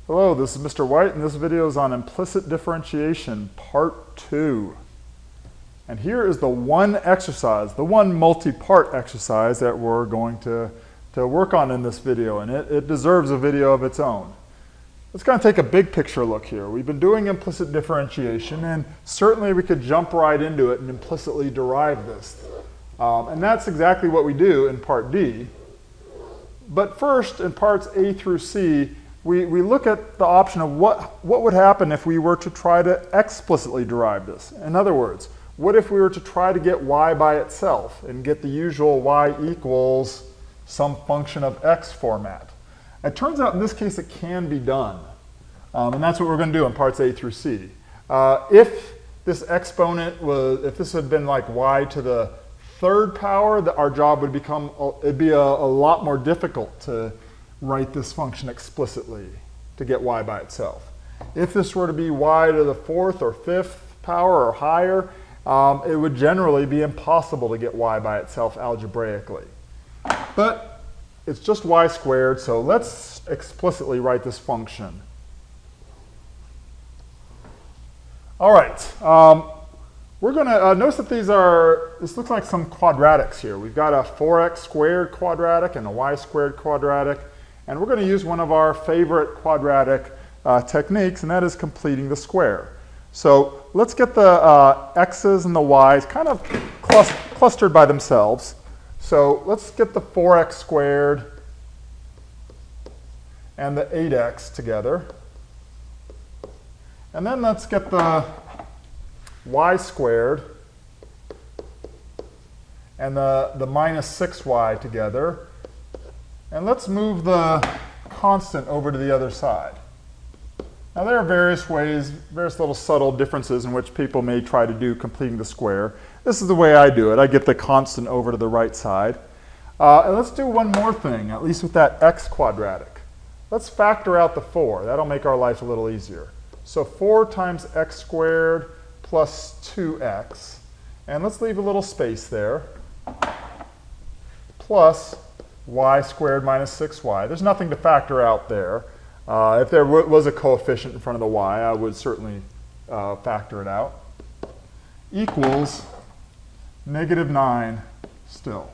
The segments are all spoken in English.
Hello, this is Mr. White, and this video is on implicit differentiation, part 2. And here is the one exercise, the one multi-part exercise that we're going to work on in this video, and it deserves a video of its own. Let's kind of take a big picture look here. We've been doing implicit differentiation, and certainly we could jump right into it and implicitly derive this. And that's exactly what we do in part D. But first, in parts A through C, we look at the option of what would happen if we were to try to explicitly derive this. In other words, what if we were to try to get y by itself and get the usual y equals some function of x format? It turns out in this case it can be done. And that's what we're going to do in parts A through C. If this exponent was, if this had been like y to the third power, our job would become, it'd be a lot more difficult to write this function explicitly to get y by itself. If this were to be y to the fourth or fifth power or higher, it would generally be impossible to get y by itself algebraically. But it's just y squared, so let's explicitly write this function. All right, we're going to notice that this looks like some quadratics here. We've got a 4x squared quadratic and a y squared quadratic. And we're going to use one of our favorite quadratic techniques, and that is completing the square. So let's get the x's and the y's kind of clustered by themselves. So let's get the 4x squared and the 8x together. And then let's get the y squared and the minus 6y together. And let's move the constant over to the other side. Now there are various ways, various little subtle differences in which people may try to do completing the square. This is the way I do it. I get the constant over to the right side. And let's do one more thing, at least with that x quadratic. Let's factor out the 4. That'll make our life a little easier. So 4 times x squared plus 2x. And let's leave a little space there. Plus y squared minus 6y. There's nothing to factor out there. If there was a coefficient in front of the y, I would certainly factor it out. Equals negative 9 still.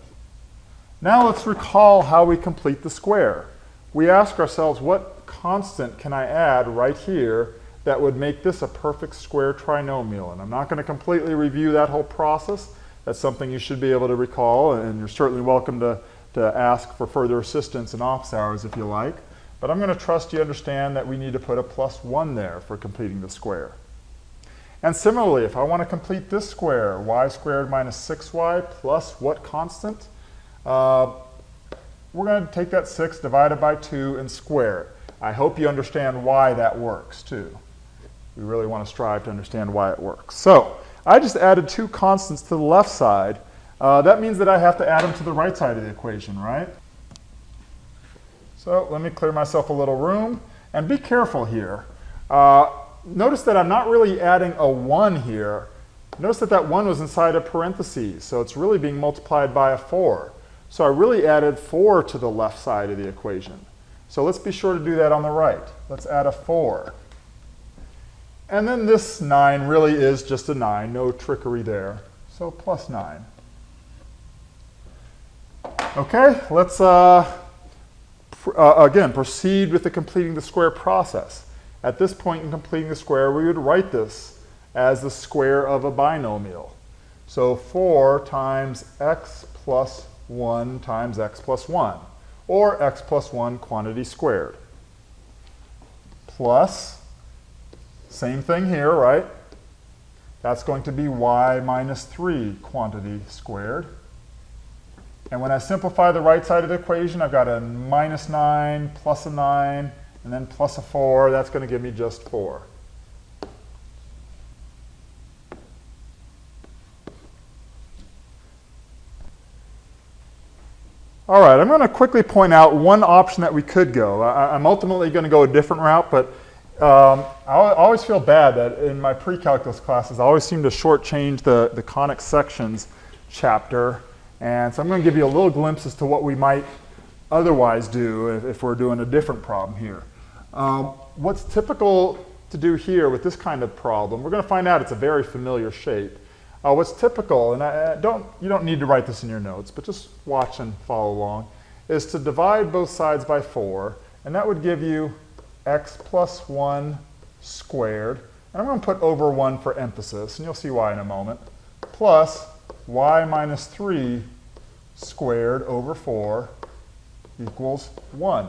Now let's recall how we complete the square. We ask ourselves, what constant can I add right here that would make this a perfect square trinomial? And I'm not going to completely review that whole process. That's something you should be able to recall, and you're certainly welcome to ask for further assistance in office hours if you like. But I'm going to trust you understand that we need to put a plus 1 there for completing the square. And similarly, if I want to complete this square, y squared minus 6y plus what constant? We're going to take that 6 divided by 2 and square it. I hope you understand why that works too. We really want to strive to understand why it works. So I just added 2 constants to the left side. That means that I have to add them to the right side of the equation, right? So let me clear myself a little room. And be careful here. Notice that I'm not really adding a 1 here. Notice that that 1 was inside of parentheses, so it's really being multiplied by a 4. So I really added 4 to the left side of the equation. So let's be sure to do that on the right. Let's add a 4. And then this 9 really is just a 9, no trickery there. So plus 9. Okay, let's again proceed with the completing the square process. At this point in completing the square, we would write this as the square of a binomial. So 4 times x plus 1 times x plus 1, or x plus 1 quantity squared. Plus, same thing here, right? That's going to be y minus 3 quantity squared. And when I simplify the right side of the equation, I've got a minus 9 plus a 9, and then plus a 4. That's going to give me just 4. All right, I'm going to quickly point out one option that we could go. I'm ultimately going to go a different route, but I always feel bad that in my pre-calculus classes, I always seem to shortchange the conic sections chapter. And so I'm going to give you a little glimpse as to what we might otherwise do if we're doing a different problem here. What's typical to do here with this kind of problem, we're going to find out it's a very familiar shape. What's typical, and you don't need to write this in your notes, but just watch and follow along, is to divide both sides by 4, and that would give you x plus 1 squared, and I'm going to put over 1 for emphasis, and you'll see why in a moment, plus y minus 3 squared over 4 equals 1.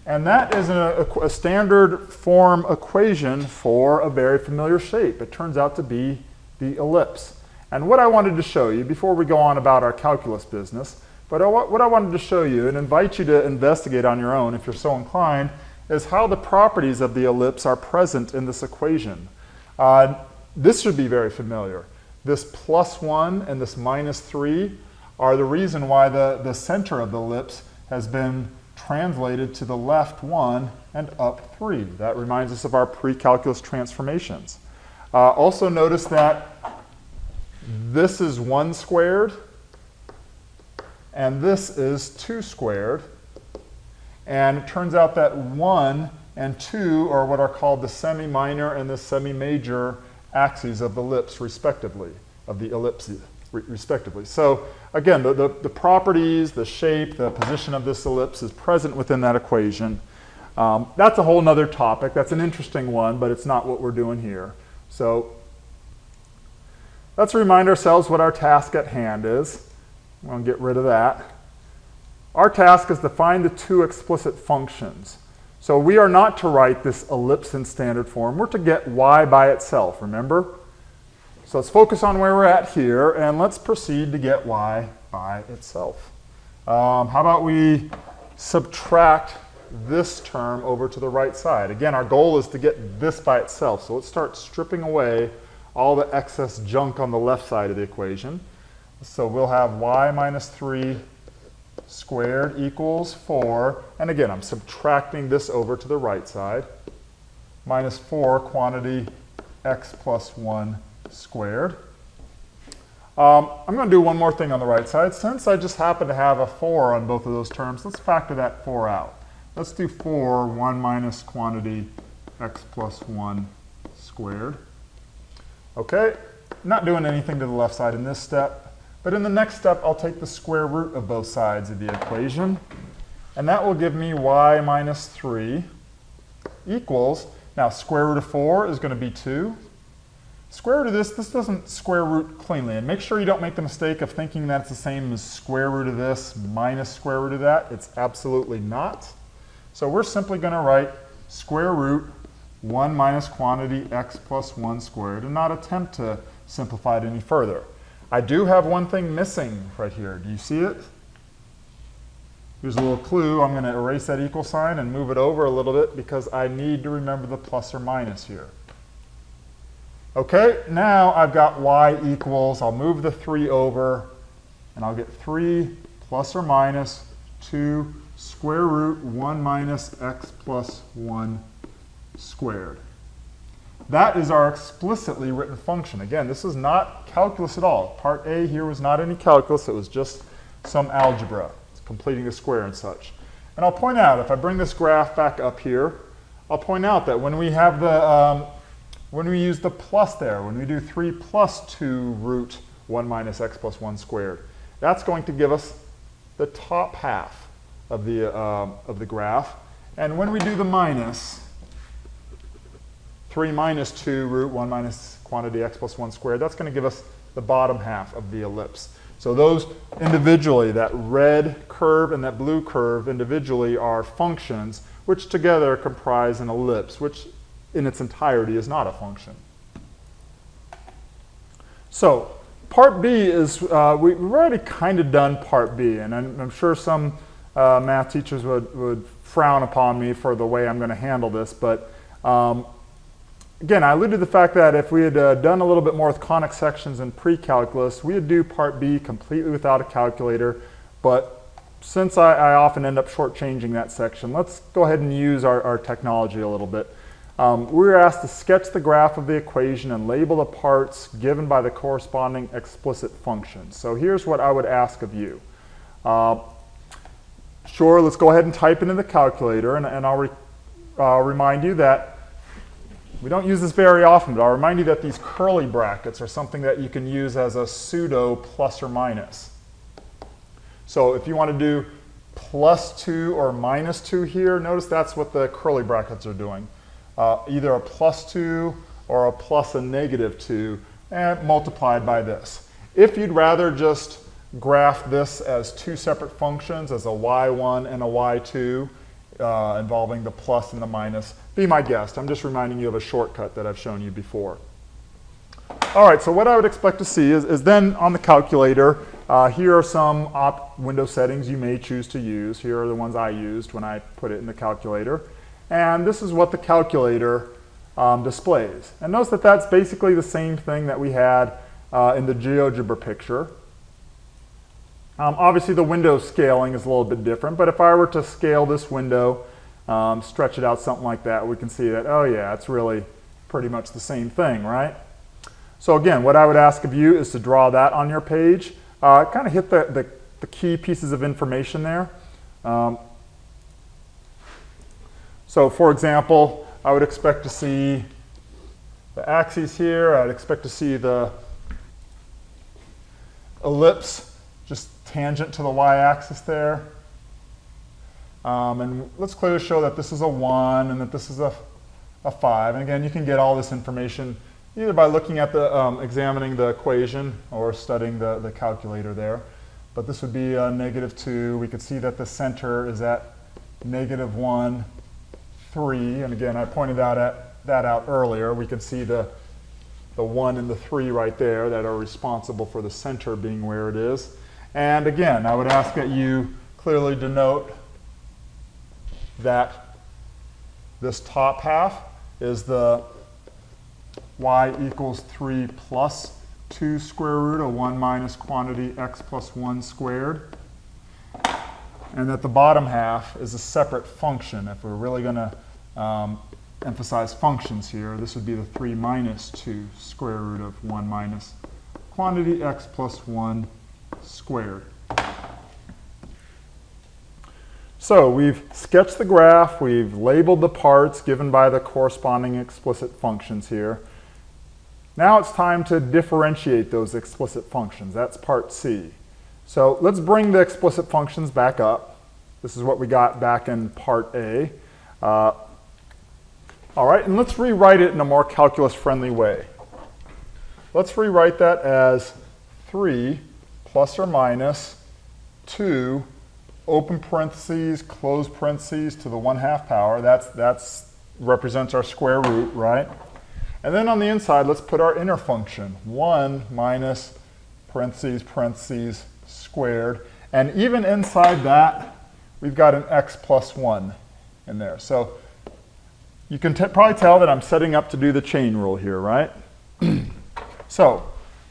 And that is a standard form equation for a very familiar shape. It turns out to be the ellipse. And what I wanted to show you, before we go on about our calculus business, but what I wanted to show you and invite you to investigate on your own if you're so inclined, is how the properties of the ellipse are present in this equation. This should be very familiar. This plus 1 and this minus 3 are the reason why the center of the ellipse has been translated to the left 1 and up 3. That reminds us of our pre-calculus transformations. Also notice that this is 1 squared and this is 2 squared. And it turns out that 1 and 2 are what are called the semi-minor and the semi-major axes of the ellipse, respectively, of the ellipse, respectively. So again, the properties, the shape, the position of this ellipse is present within that equation. That's a whole other topic. That's an interesting one, but it's not what we're doing here. So let's remind ourselves what our task at hand is. I'm going to get rid of that. Our task is to find the two explicit functions. So we are not to write this ellipse in standard form. We're to get y by itself, remember? So let's focus on where we're at here, and let's proceed to get y by itself. How about we subtract this term over to the right side? Again, our goal is to get this by itself. So let's start stripping away all the excess junk on the left side of the equation. So we'll have y minus 3 squared equals 4. And again, I'm subtracting this over to the right side. Minus 4 quantity x plus 1 squared. I'm going to do one more thing on the right side. Since I just happen to have a 4 on both of those terms, let's factor that 4 out. Let's do 4, 1 minus quantity x plus 1 squared. Okay, not doing anything to the left side in this step, but in the next step I'll take the square root of both sides of the equation, and that will give me y minus 3 equals, now square root of 4 is going to be 2. Square root of this doesn't square root cleanly, and make sure you don't make the mistake of thinking that it's the same as square root of this minus square root of that. It's absolutely not. So we're simply going to write square root 1 minus quantity x plus 1 squared and not attempt to simplify it any further. I do have one thing missing right here. Do you see it? Here's a little clue. I'm going to erase that equal sign and move it over a little bit because I need to remember the plus or minus here. Okay, now I've got y equals, I'll move the 3 over, and I'll get 3 plus or minus 2 square root 1 minus x plus 1 squared. That is our explicitly written function. Again, this is not calculus at all. Part A here was not any calculus. It was just some algebra. It's completing a square and such. And I'll point out, if I bring this graph back up here, I'll point out that when we have the when we use the plus there, when we do 3 plus 2 root 1 minus x plus 1 squared, that's going to give us the top half of the graph. And when we do the minus, 3 minus 2 root 1 minus quantity x plus 1 squared, that's going to give us the bottom half of the ellipse. So those individually, that red curve and that blue curve individually are functions which together comprise an ellipse, which in its entirety is not a function. So part B is, we've already kind of done part B, and I'm sure some math teachers would frown upon me for the way I'm going to handle this, but again, I alluded to the fact that if we had done a little bit more with conic sections in pre-calculus, we would do part B completely without a calculator, but since I often end up shortchanging that section, let's go ahead and use our technology a little bit. We were asked to sketch the graph of the equation and label the parts given by the corresponding explicit functions. So here's what I would ask of you. Sure, let's go ahead and type it in the calculator, and I'll remind you that we don't use this very often, but I'll remind you that these curly brackets are something that you can use as a pseudo plus or minus. So if you want to do +2 or -2 here, notice that's what the curly brackets are doing. Either a +2 or a plus a -2 and multiplied by this. If you'd rather just graph this as two separate functions, as a y1 and a y2, involving the plus and the minus, be my guest. I'm just reminding you of a shortcut that I've shown you before. All right, so what I would expect to see is then on the calculator, here are some window settings you may choose to use. Here are the ones I used when I put it in the calculator. And this is what the calculator displays. And notice that that's basically the same thing that we had in the GeoGebra picture. Obviously the window scaling is a little bit different, but if I were to scale this window, stretch it out something like that, we can see that, oh yeah, it's really pretty much the same thing, right? So again, what I would ask of you is to draw that on your page. Kind of hit the key pieces of information there. So for example, I would expect to see the axes here. I'd expect to see the ellipse just tangent to the y-axis there. And let's clearly show that this is a 1 and that this is a 5. And again, you can get all this information either by looking at the, examining the equation or studying the calculator there. But this would be a -2. We could see that the center is at -1, 3. And again, I pointed that out earlier. We can see the 1 and the 3 right there that are responsible for the center being where it is. And again, I would ask that you clearly denote that this top half is the y equals 3 plus 2 square root of 1 minus quantity x plus 1 squared. And that the bottom half is a separate function. If we're really going to emphasize functions here, this would be the 3 minus 2 square root of 1 minus quantity x plus 1 squared. So we've sketched the graph, we've labeled the parts given by the corresponding explicit functions here. Now it's time to differentiate those explicit functions. That's part C. So let's bring the explicit functions back up. This is what we got back in part A. All right, and let's rewrite it in a more calculus-friendly way. Let's rewrite that as 3 plus or minus 2, open parentheses, close parentheses to the 1/2 power. That's represents our square root, right? And then on the inside, let's put our inner function, 1 minus parentheses, parentheses, squared. And even inside that, we've got an x plus 1 in there. So you can probably tell that I'm setting up to do the chain rule here, right? So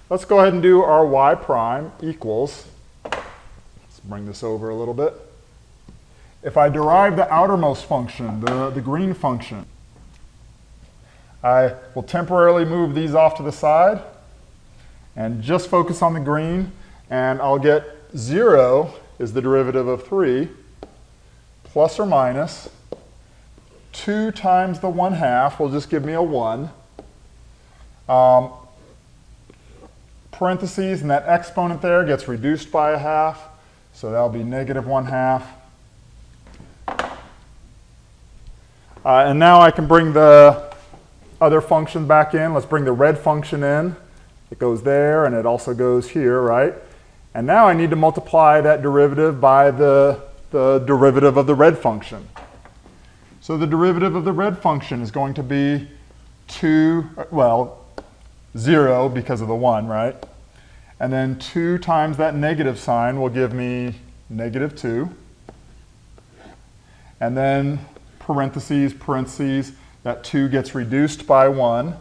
let's go ahead and do our y prime equals, let's bring this over a little bit. If I derive the outermost function, the green function, I will temporarily move these off to the side and just focus on the green, and I'll get 0 is the derivative of 3 plus or minus 2 times the 1/2 will just give me a 1. Parentheses, and that exponent there gets reduced by a 1/2, so that'll be -1/2. And now I can bring the other function back in. Let's bring the red function in. It goes there, and it also goes here, right? And now I need to multiply that derivative by the derivative of the red function. So the derivative of the red function is going to be 0 because of the 1, right? And then 2 times that negative sign will give me -2. And then parentheses, parentheses, that 2 gets reduced by 1.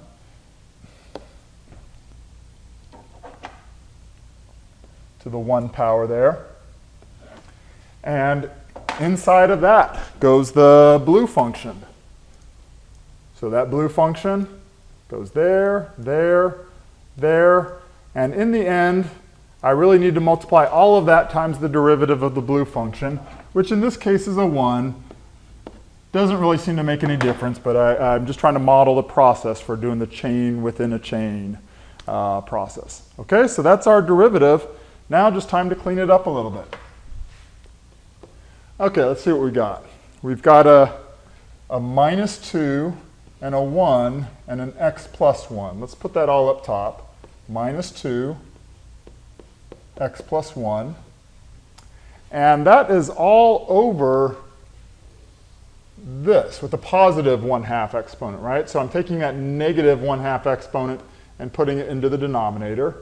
To the 1 power there. And inside of that goes the blue function. So that blue function goes there, there, there, and in the end, I really need to multiply all of that times the derivative of the blue function, which in this case is a 1, Doesn't really seem to make any difference, but I'm just trying to model the process for doing the chain within a chain process. Okay, so that's our derivative. Now just time to clean it up a little bit. Okay, let's see what we got. We've got a -2 and a 1 and an x plus 1. Let's put that all up top. -2, x plus 1. And that is all over this with a positive 1/2 exponent, right? So I'm taking that negative 1/2 exponent and putting it into the denominator.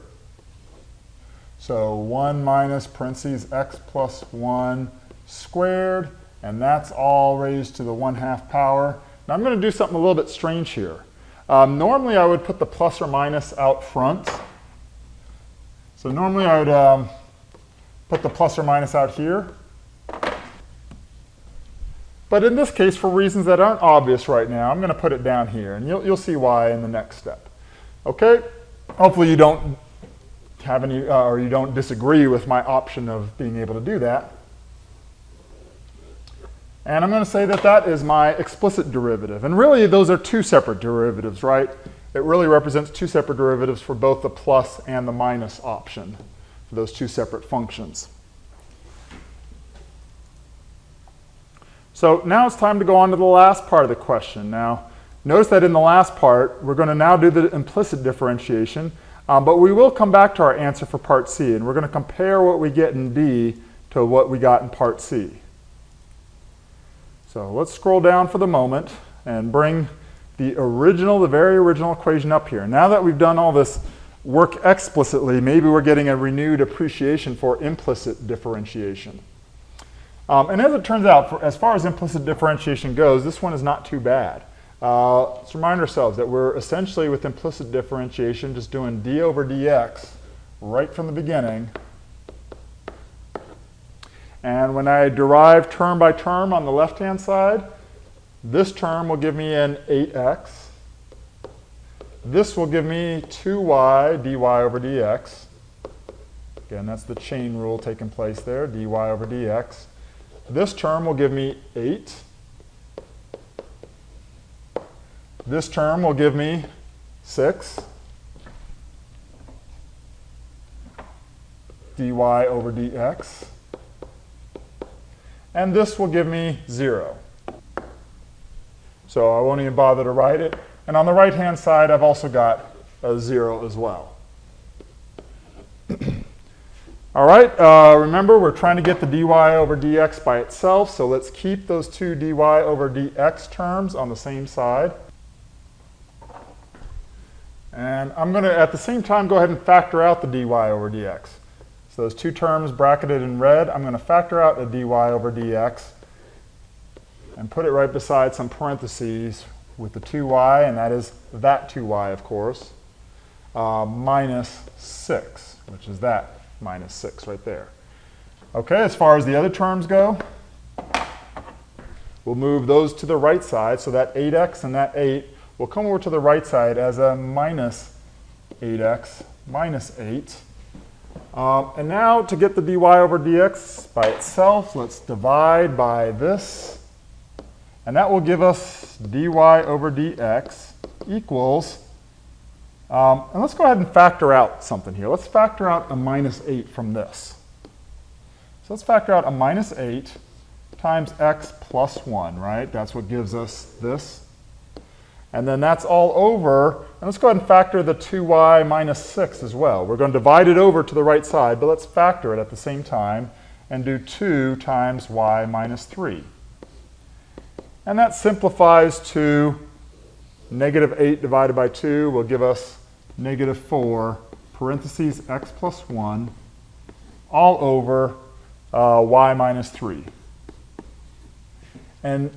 So 1 minus parentheses x plus 1 squared, and that's all raised to the 1/2 power. Now I'm going to do something a little bit strange here. Normally I would put the plus or minus out front. So normally I would put the plus or minus out here. But in this case, for reasons that aren't obvious right now, I'm going to put it down here, and you'll see why in the next step. Okay? Hopefully you don't have any, or you don't disagree with my option of being able to do that. And I'm going to say that that is my explicit derivative. And really, those are two separate derivatives, right? It really represents two separate derivatives for both the plus and the minus option for those two separate functions. So now it's time to go on to the last part of the question. Now, notice that in the last part, we're going to now do the implicit differentiation, but we will come back to our answer for part C, and we're going to compare what we get in D to what we got in part C. So let's scroll down for the moment and bring the very original equation up here. Now that we've done all this work explicitly, maybe we're getting a renewed appreciation for implicit differentiation. And as it turns out, as far as implicit differentiation goes, this one is not too bad. Let's remind ourselves that we're essentially, with implicit differentiation, just doing d over dx right from the beginning. And when I derive term by term on the left-hand side, this term will give me an 8x. This will give me 2y dy over dx. Again, that's the chain rule taking place there, dy over dx. This term will give me 8. This term will give me 6. dy over dx. And this will give me 0. So I won't even bother to write it. And on the right-hand side, I've also got a 0 as well. All right, remember we're trying to get the dy over dx by itself, so let's keep those two dy over dx terms on the same side. And I'm going to, at the same time, go ahead and factor out the dy over dx. So those two terms bracketed in red, I'm going to factor out a dy over dx and put it right beside some parentheses with the 2y, and that is that 2y, of course, minus 6, which is that minus 6 right there. Okay, as far as the other terms go, we'll move those to the right side, so that 8x and that 8 will come over to the right side as a minus 8x minus 8. And now to get the dy over dx by itself, let's divide by this, and that will give us dy over dx equals, and let's go ahead and factor out something here. Let's factor out a minus 8 from this. So let's factor out a minus 8 times x plus 1, right? That's what gives us this. And then that's all over, and let's go ahead and factor the 2y minus 6 as well. We're going to divide it over to the right side, but let's factor it at the same time and do 2 times y minus 3. And that simplifies to negative 8 divided by 2 will give us negative 4 parentheses x plus 1 all over y minus 3. And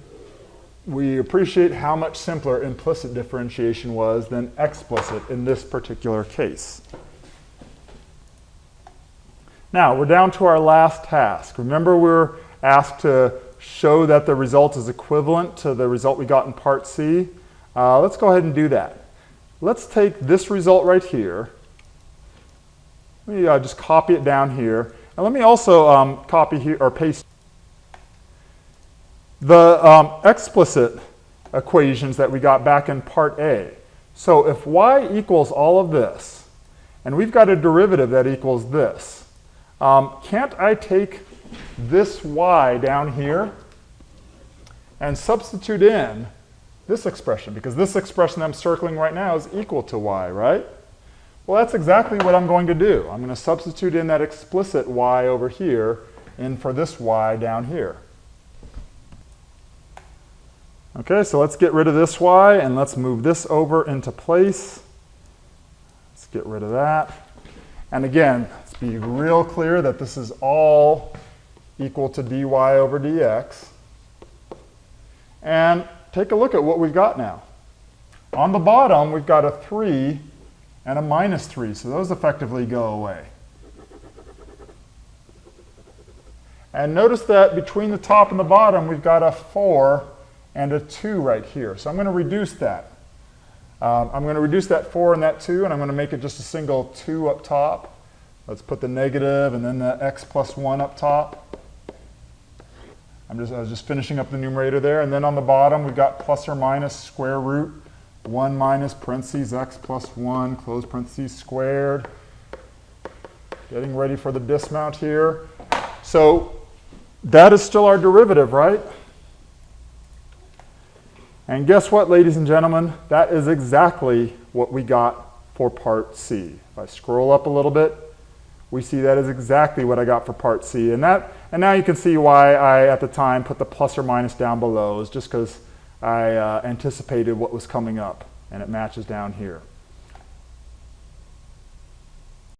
we appreciate how much simpler implicit differentiation was than explicit in this particular case. Now, we're down to our last task. Remember, we're asked to show that the result is equivalent to the result we got in part C. Let's go ahead and do that. Let's take this result right here. Let me just copy it down here. And let me also copy here, or paste. the explicit equations that we got back in part A. So if y equals all of this, and we've got a derivative that equals this, can't I take this y down here and substitute in this expression? Because this expression I'm circling right now is equal to y, right? Well, that's exactly what I'm going to do. I'm going to substitute in that explicit y over here in for this y down here. Okay, so let's get rid of this y and let's move this over into place. Let's get rid of that. And again, let's be real clear that this is all equal to dy over dx. And take a look at what we've got now. On the bottom, we've got a 3 and a minus 3, so those effectively go away. And notice that between the top and the bottom, we've got a 4 and a 2 right here. So I'm going to reduce that. I'm going to reduce that 4 and that 2, and I'm going to make it just a single 2 up top. Let's put the negative and then the x plus 1 up top. I was just finishing up the numerator there. And then on the bottom, we've got plus or minus square root 1 minus parentheses x plus 1, close parentheses squared. Getting ready for the dismount here. So that is still our derivative, right? And guess what, ladies and gentlemen? That is exactly what we got for part C. If I scroll up a little bit, we see that is exactly what I got for part C. And now you can see why I, at the time, put the plus or minus down below. Is just because I anticipated what was coming up, and it matches down here.